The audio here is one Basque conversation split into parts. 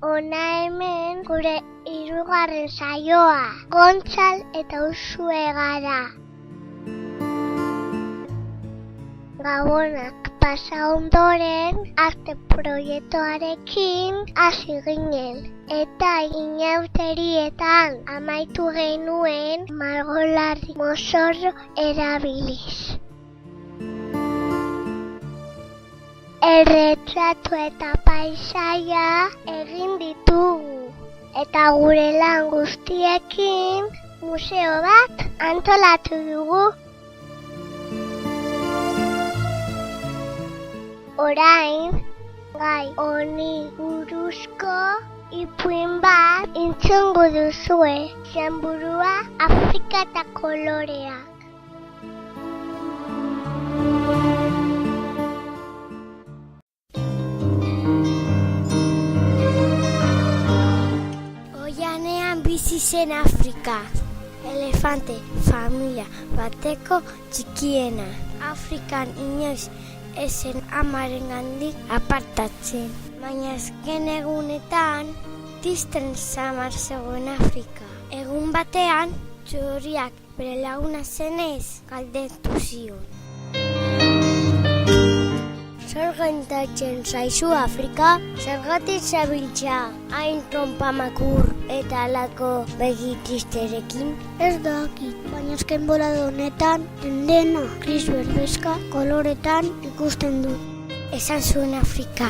Hona hemen gure hirugarren saioa, Gontzal eta Uxue gara. Gabonak pasa ondoren arte proiektuarekin hasi ginen. Eta inauterietan amaitu genuen margolarri mozorro erabiliz. Erretratu eta paisaia egin ditugu. Eta gure lan guztiekin museo bat antolatu dugu. Orain, gai honi buruzko ipuin bat entzungo duzue. Izenburua Afrika eta koloreak. Oianean bizi zen Afrika. Elefante familia bateko txikiena. Afrikan inoiz ezen amarengandik apartatzen. Baina azken egunetan, disten samar zegoen Afrika. Egun batean, txoriak bere laguna zenez galdetu zion. Zer gertatzen zaizu Afrika? Zergatik zabiltza hain tronpamakur eta halako begi tristerekin? Ez dakit, baina azken bolada honetan dena gris berdexka koloretan ikusten dut. Esan zuen Afrika.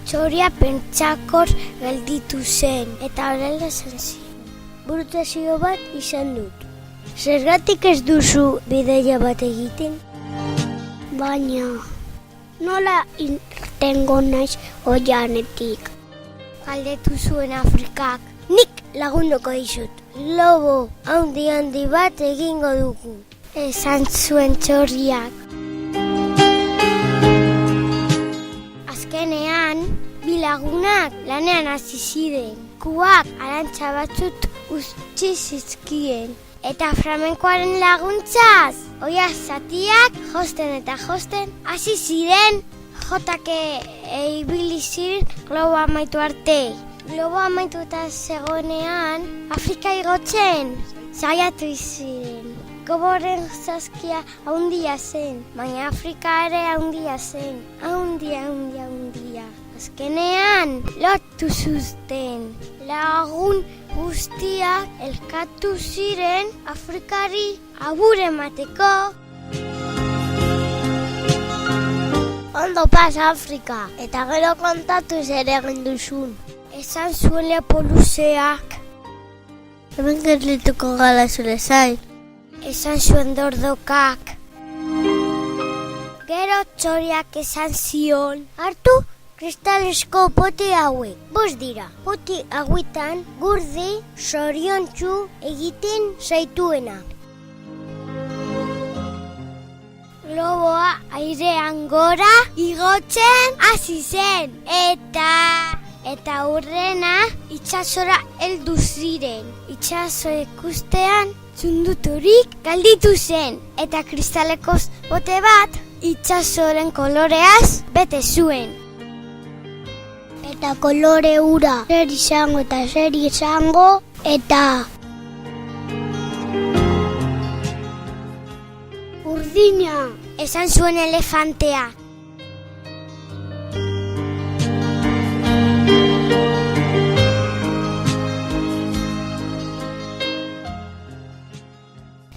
Txoria pentsakor gelditu zen eta horrela esan zion. Burutazio bat izan dut. Zergatik ez duzu bidaia bat egiten? Baina nola irtengo naiz oianetik? Galdetu zuen Afrikak. Nik lagunduko dizut. Lobo handi bat egingo dugu. Esan zuen txorriak. Azkenean, bi lagunak lanean hasi ziren. Kuak arantza batzut utzi zizkien. Eta flamenkoaren laguntzaz, oia zatiak josten eta josten, hasi ziren jotake ibili ziren globo amaitu arte. Globo amaitu eta zegoenean, Afrika igotzen, saiatu ziren. Goboren zaskia haundia zen, baina Afrika ere haundia zen. Haundia. Azkenean, lotu zuzten. Lagun guztiak elkatu ziren Afrikari agur emateko. Ondo pasa Afrika, eta gero kontatu zer egin duzun. Esan zuen lepo luzeak. Hemen gerlituko gala zure zain. Esan zuen dordokak. Gero txoriak esan zion. Hartu kristalesko pote hauek. 5 dira. Pote hauetan gurde zoriontsu egiten zaituena. Globoa airean gora igotzen hasi zen. Eta hurrena itsasora heldu ziren. Itsaso ikustean txunduturik galditu zen. Eta kristalekoz bote bat itsasoren koloreaz bete zuen. Eta kolore hura zer izango eta urdina, esan zuen elefantea.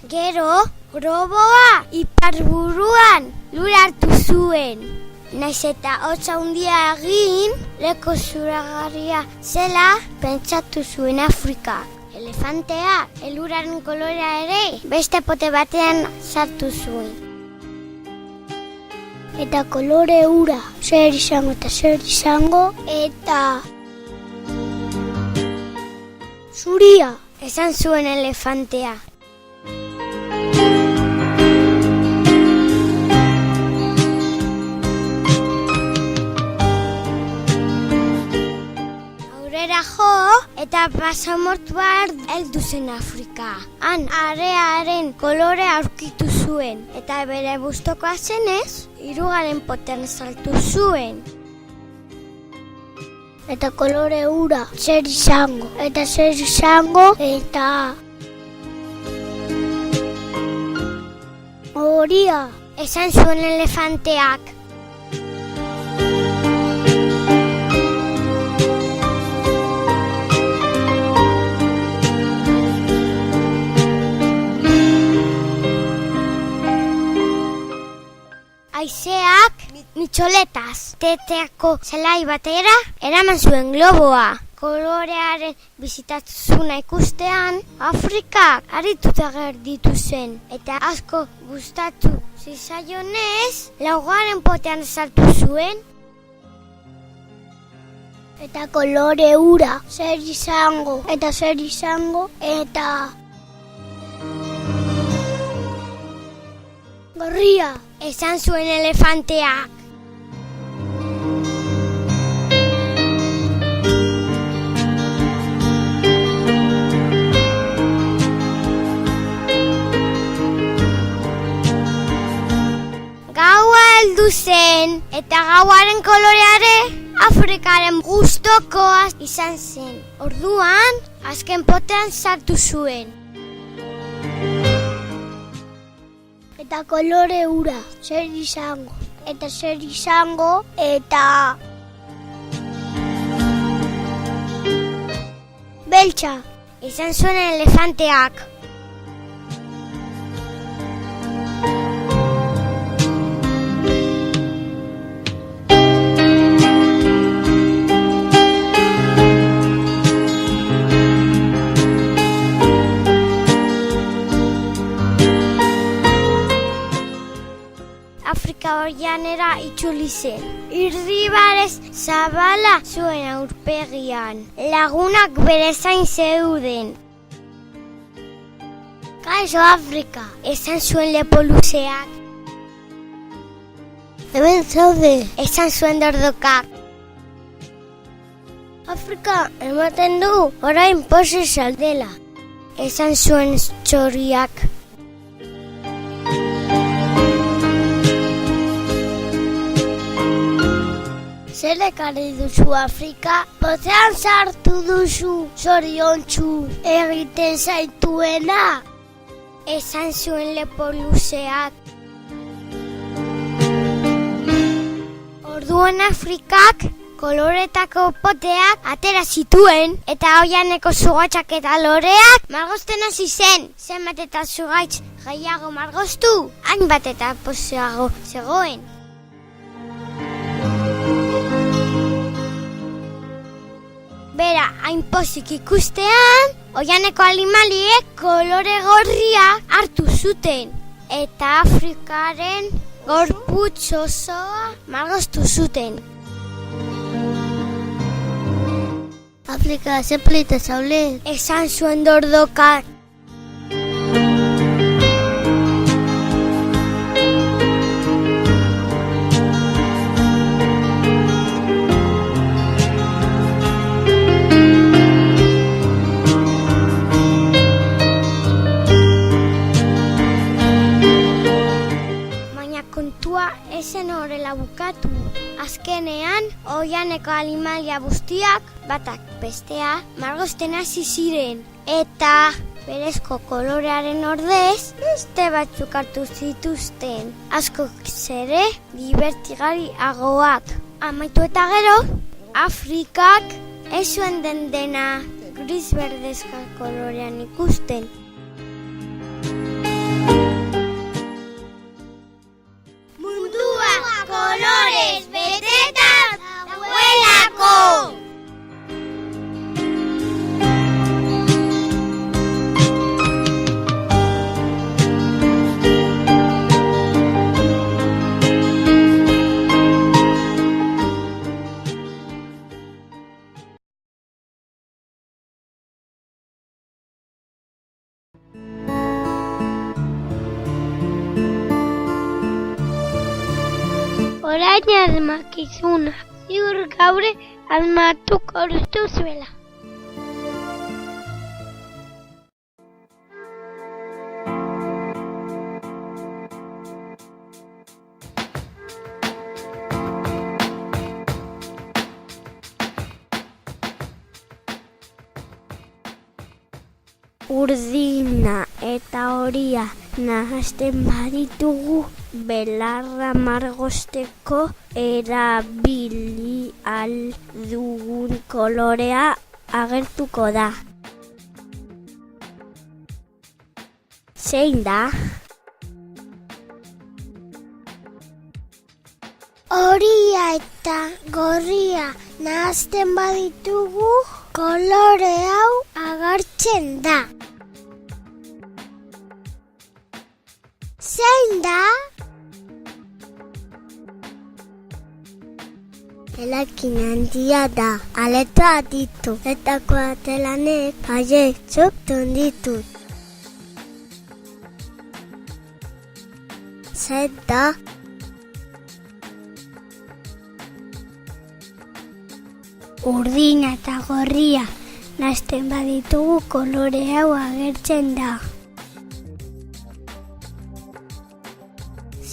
Gero, globoa iparburuan lur hartu zuen. Naiz eta hotza handia egin, leko zuragarria zela pentsatu zuen Afrika. Elefantea, eluraren kolorea ere, beste pote batean sartu zuen. Eta kolore ura, zer izango, eta zuria, esan zuen elefantea. Aurrera jo, eta pasamortua heldu zen Afrika. Han arearen kolore aurkitu zuen, eta bere gustukoa zenez, 3. potean saltu zuen. Eta kolore ura, zer izango, eta horia, esan zuen elefanteak. Haizeak mitxoletaz teteako zelai batera eraman zuen globoa. Kolorearen bizitatzuna ikustean, Afrikak harrituta gerditu zen. Eta asko gustatu zitzaionez, 4. potean sartu zuen. Eta kolore ura, zer izango, eta gorria, esan zuen elefanteak. Gaua heldu zen, eta gauaren koloreare Afrikaren gustokoa izan zen. Orduan, azken potean sartu zuen. Eta kolore ura, zer izango, eta beltza, izan zuen elefanteak. Afrika orianera itzuli zen. Irribarrez zabala zuen aurpegian. Lagunak bere zain zeuden. Kaixo Afrika, esan zuen lepo luzeak. Hemen zaude, esan zuen dordokak. Afrika ematen du, orain pozik zaldela, esan zuen txoriak. Zer ekarri duzu Afrika? Potean sartu duzu, zoriontsu egiten zaituena, esan zuen lepo luzeak. Orduan Afrikak koloretako poteak atera zituen, eta oianeko zugaitxak eta loreak margosten hasi zen. Zenbat eta zugaitz gehiago margoztu, hainbat eta pozeago zegoen. Bera, hain pozik ikustean, oianeko animaliek kolore gorria hartu zuten, eta Afrikaren gorputz osoa margoztu zuten. Afrika zeplita zaule, esan zuen dordokak. Esen horrela bukatu. Azkenean, oianeko animalia guztiak, batak bestea, margozten hasi ziren. Eta berezko kolorearen ordez, beste batzuk hartu zituzten. Asko zere, divertigariagoak. Amaitu eta gero, Afrikak ez zuen dena gris-berdezka kolorean ikusten. Colores beteta dagoelako. orain asmakizuna. Ziur gaur asmatuko duzuela. Urdina eta horia nahasten baditugu, belarra margosteko erabili ahal dugun kolorea agertuko da. Zein da? Horia eta gorria nahasten baditugu, kolore hau agertzen da. Zein da? Helakin handia da, aletoak ditu, eta koatelanek paiezuk ditut. Zein da? Urdina eta gorria nahasten baditugu, kolore hau agertzen da.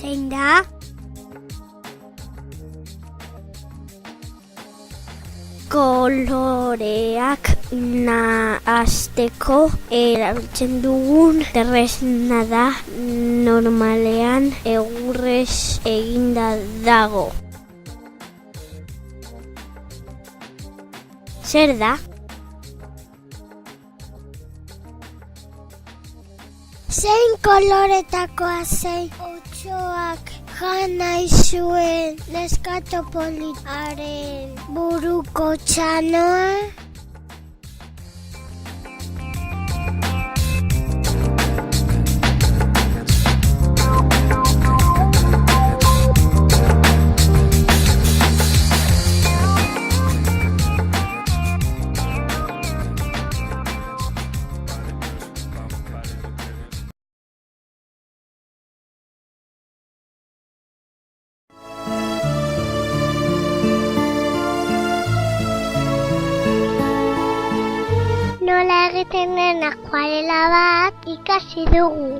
Zein da? Koloreak nahasteko erabiltzen dugun tresna da, normalean egurrez eginda dago. Zer da? Zein koloretakoa zein otsoak jan nahi zuen neskato politaren buruko txanoa? Nola egiten den akuarela bat ikasi dugu.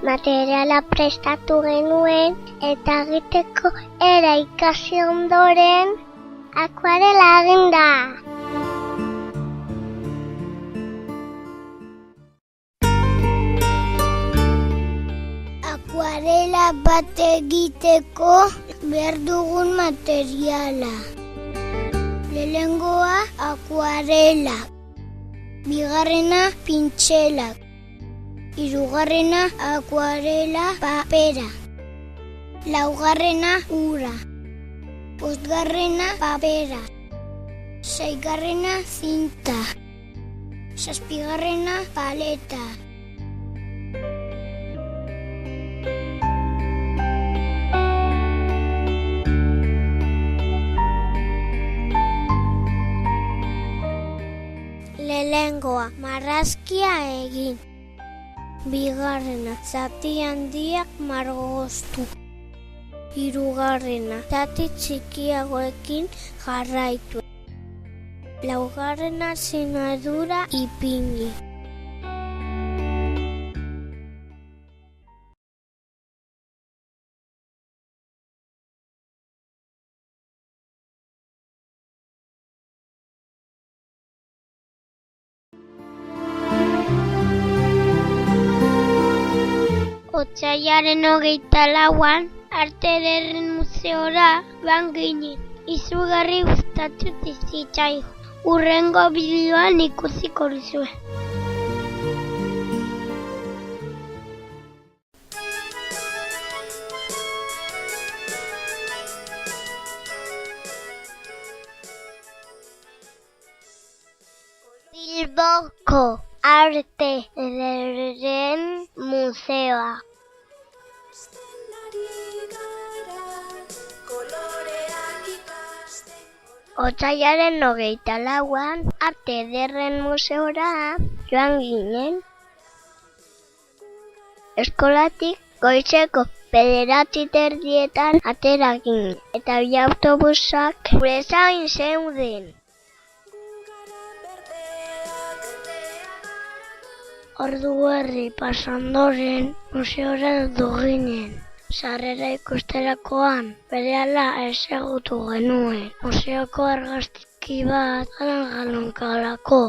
Materiala prestatu genuen eta egiteko era ikasi ondoren akuarela egin da. Akuarela bat egiteko behar dugun materiala. Lehengoa akuarela. Bigarrena pintxelak, hirugarrena akuarela papera, laugarrena ura, bosgarrena papera, seigarrena zinta, zazpigarrena paleta. Lehengoa marrazkia egin. Bigarrena zati handiak margoztu. Hirugarrena zati txikiagoekin jarraitu. Laugarrena sinadura ipini. Otsailaren 24an Arte Ederren Museora joan ginen. Izugarri gustatu zitzaigun. Hurrengo bideoan ikusiko duzue. Bilboko Arte Ederren Museoa. Otsailaren 24an Arte Ederren Museora joan ginen. Eskolatik goizeko 9:30 atera ginen, eta bi autobusak gure zain zeuden. Ordu erdi pasandoren museora heldu ginen. Sarrera ikusterakoan berehala ezagutu genuen. Museoko argazki bat galonkalako.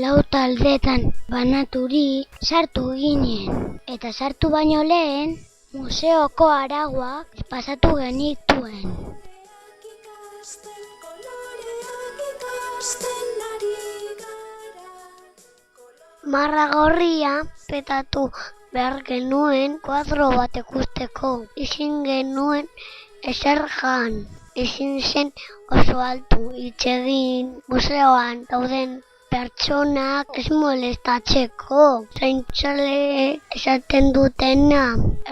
Lau taldetan banaturik sartu ginen. Eta sartu baino lehen, museoko aragoak pasatu genituen. Marra gorria petatu behar genuen kuadro bat ikusteko. Ezin genuen ezer jan. Ezin zen oso altu hitz egin. Museoan dauden pertsonak ez molestatzeko. Zaintzaleek esaten dutena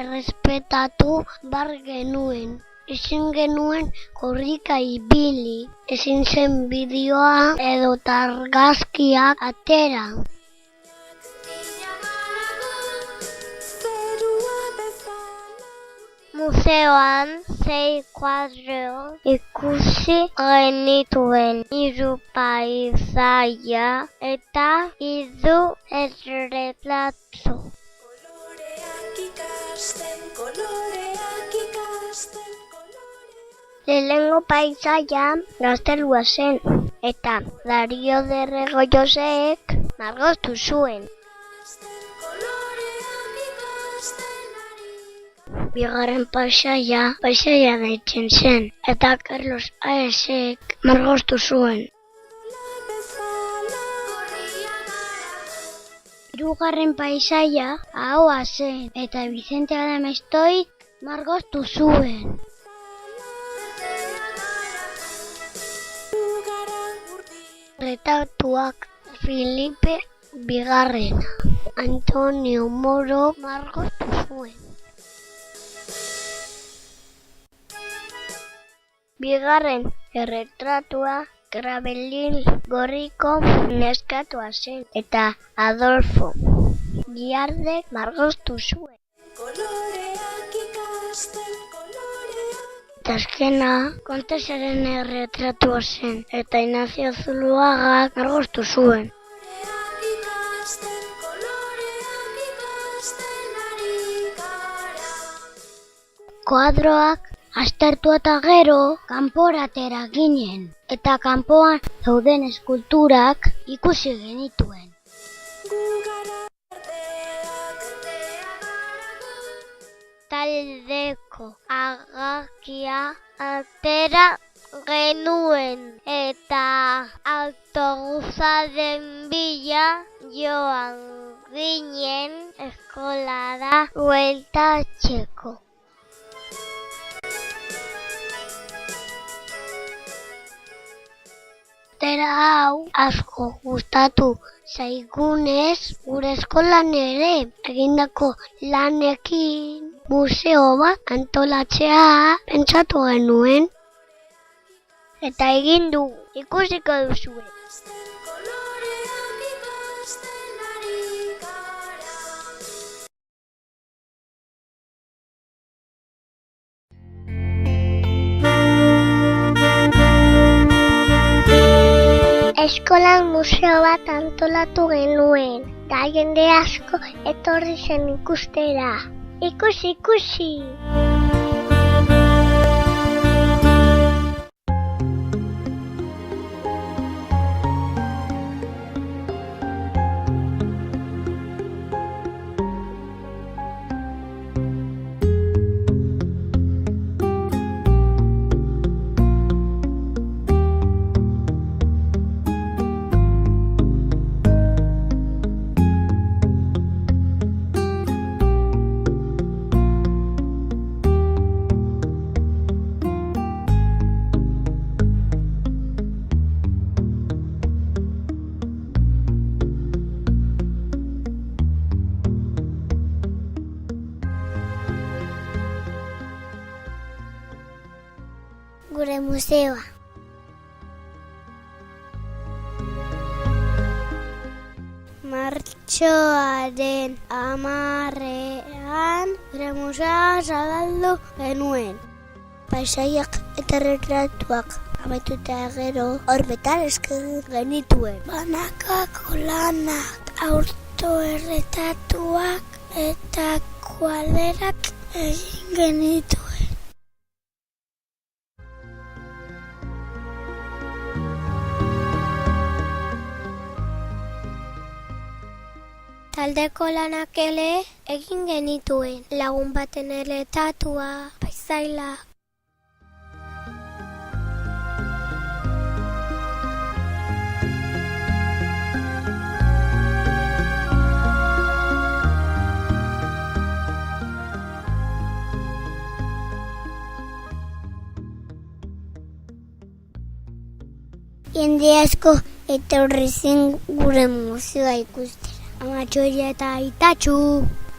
errespetatu behar genuen. Ezin genuen korrika ibili. Ezin zen bideoa edo argazkiak atera. Museoan 6 kuadro ikusi genituen, 3 paisaia eta 3 erretratu. Lehenengo paisaia gaztelua zen, eta Dario de Regoyosek margotu zuen. Bigarren paisaia deitzen zen, eta Carlos Aesek margotu zuen. Hirugarren paisaia ahoa zen, eta Vicente Adamestoik margotu zuen. Retratuak Filipe Bigarrena, Antonio Moro margotu zuen. Bigarren erretratua Grabelin gorriko neskatua zen, eta Adolfo Giardek margotu zuen. Eta azkena Kontesaren erretratua zen, eta Ignacio Zuluagak margotu zuen. Kuadroak aztertu eta gero kanpora atera ginen, eta kanpoan dauden eskulturak ikusi genituen. Taldeko argazkia atera genuen, eta autobusaren bila joan ginen eskolara bueltatzeko. Atera hau asko gustatu zaigunez, gure eskolan ere egindako lanekin museo bat antolatzea pentsatu genuen. Eta egin dugu, ikusiko duzue. Eskolan museo bat antolatu genuen, da jende asko etorri zen ikustera. Ikusi! Gure museoa. Martxoaren Martxoaren 10ean gure musea zabaldu genuen. Paisaiak eta retratuak amaituta gero horbetan eskaini genituen. Banakako lanak, autoerretatuak eta kuadrerak egin genituen. Taldeko lanak ere egin genituen, lagun baten erretatua, paisaila. Jende asko etorri zen gure museoa ikustera. Amatxori eta aitatxu,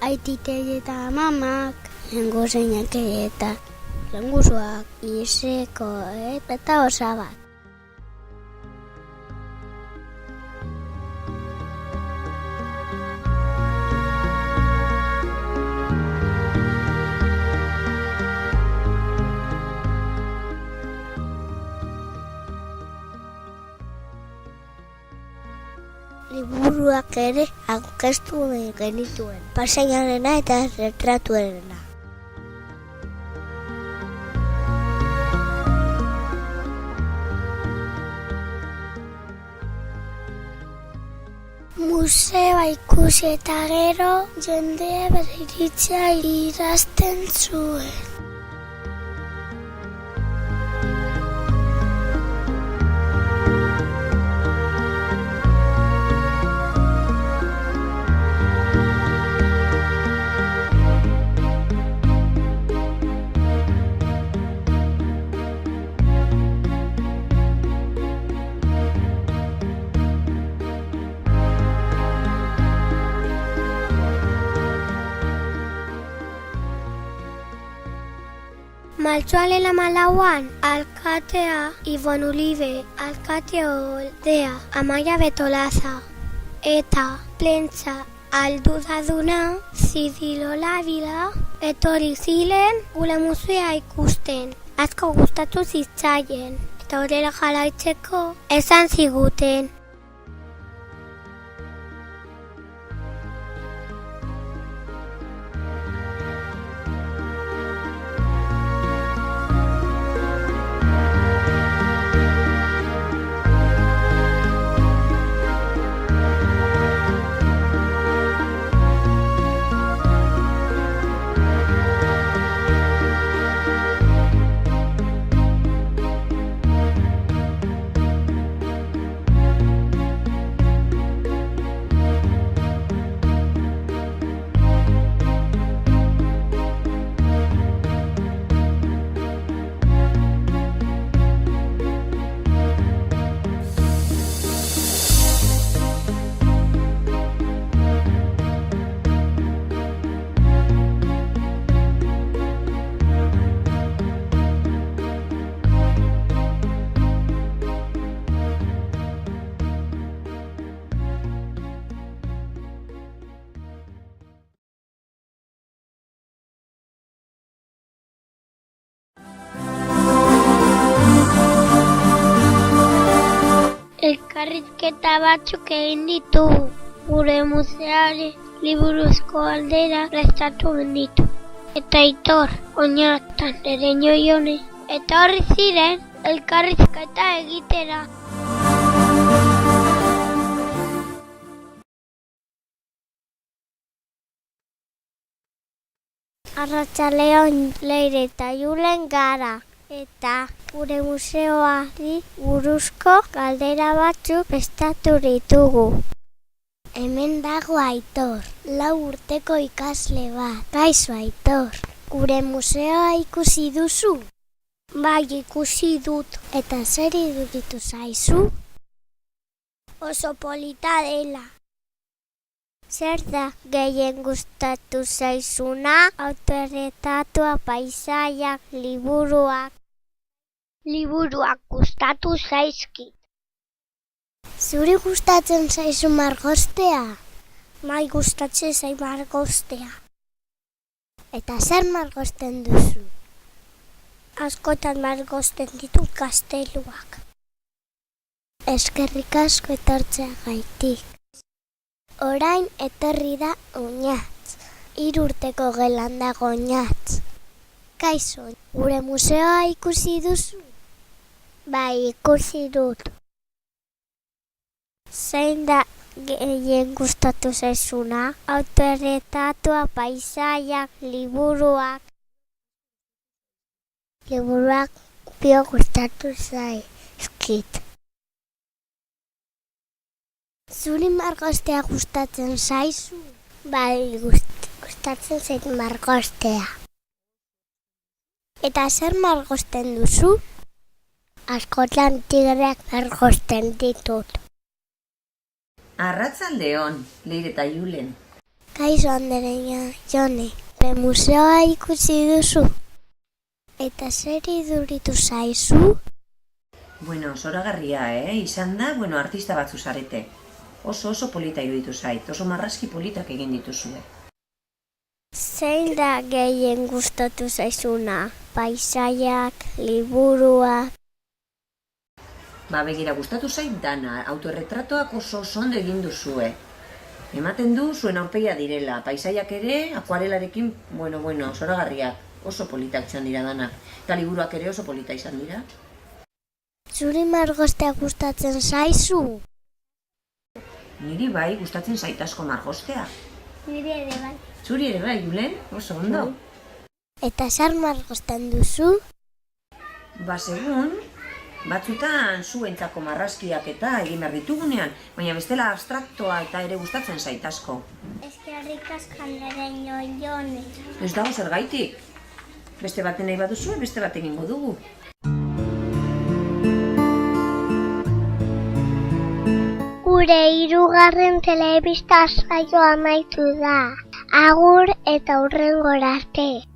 aititei eta mamak, lengo zeinak eta lenguzoak, izeko eta osabat. Liburuak ere aurkeztu genituen, pasaiarena eta retratuarena. Museoa ikusi eta gero jendea bere iritzia idazten zuen. Martxoaren 14an, alkatea Ibon Ulibe, alkate oldea Amaia Betolaza eta plentsa aldudaduna Zidilo Labila etorri ziren gure museoa ikusten. Asko gustatu zitzaien eta horrela jarraitzeko esan ziguten. Elkarrizketa batzuk egin ditugu. Gure museoaren liburuzko aldera prestatu genditu. Eta Aitor, Oñatan, Ereño Ione, eta horri ziren elkarrizketa egitera. Arratsaldeon Leire eta Julen gara. Eta gure museoari buruzko galdera batzuk prestatu ditugu. Hemen dago Aitor, 4 urteko ikasle bat. Kaixo Aitor, gure museoa ikusi duzu? Bai, ikusi dut. Eta zer iruditu zaizu? Oso polita dela. Zer da gehien gustatu zaizuna? Autoerretatua, paisaiak, liburuak. Liburuak gustatu zaizkit. Zuri gustatzen zaizu margostea? Mai gustatzen zait margostea. Eta zer margosten duzu? Askotan margosten ditut gazteluak. Eskerrik asko etortzea gaitik. Orain etorri da oinatz. 3 urteko gelan dago oinatz. Kaixo, gure museoa ikusi duzu? Bai, ikusi dut. Zein da gehien gustatu zaizuna? Autorretratua, paisaiak, liburuak. Liburuak bio gustatu zaizkit. Zuri margostea gustatzen zaizu? Bai, gustatzen zait margostea. Eta zer margosten duzu? Askotan tigreak margosten ditut. Arratsaldeon, Leire eta Julen. Kaixo Andereña, Jone, museoa ikusi duzu? Eta zer iduritu zaizu? Bueno, zoragarria, izan da, artista batzu zarete. Oso polita iruditu zait, oso marrazki politak egin dituzue. Zein da gehien gustatu zaizuna? Paisaiak, liburuak. Begira, gustatu zait dana, autorretratoak oso ondo egin duzue. Ematen du zuen aurpegia direla, paisaiak ere, akuarelarekin, zoragarriak, oso politak izan dira danak. Eta liburuak ere oso polita izan dira. Zuri margostea gustatzen zaizu? Niri bai, gustatzen zait asko margostea. Niri ere bai. Zuri ere bai, Julen, oso ondo. Eta zer margosten duzu? Segun, batzutan zuentzako marrazkiak eta egin behar ditugunean, baina bestela abstraktoa eta ere gustatzen zait asko. Eskerrik asko Andereña, Jone. Ez dago zergaitik. Beste baten nahi baduzu, beste bat egingo dugu. Gure 3. telebista saioa amaitu da. Agur eta hurrengora arte.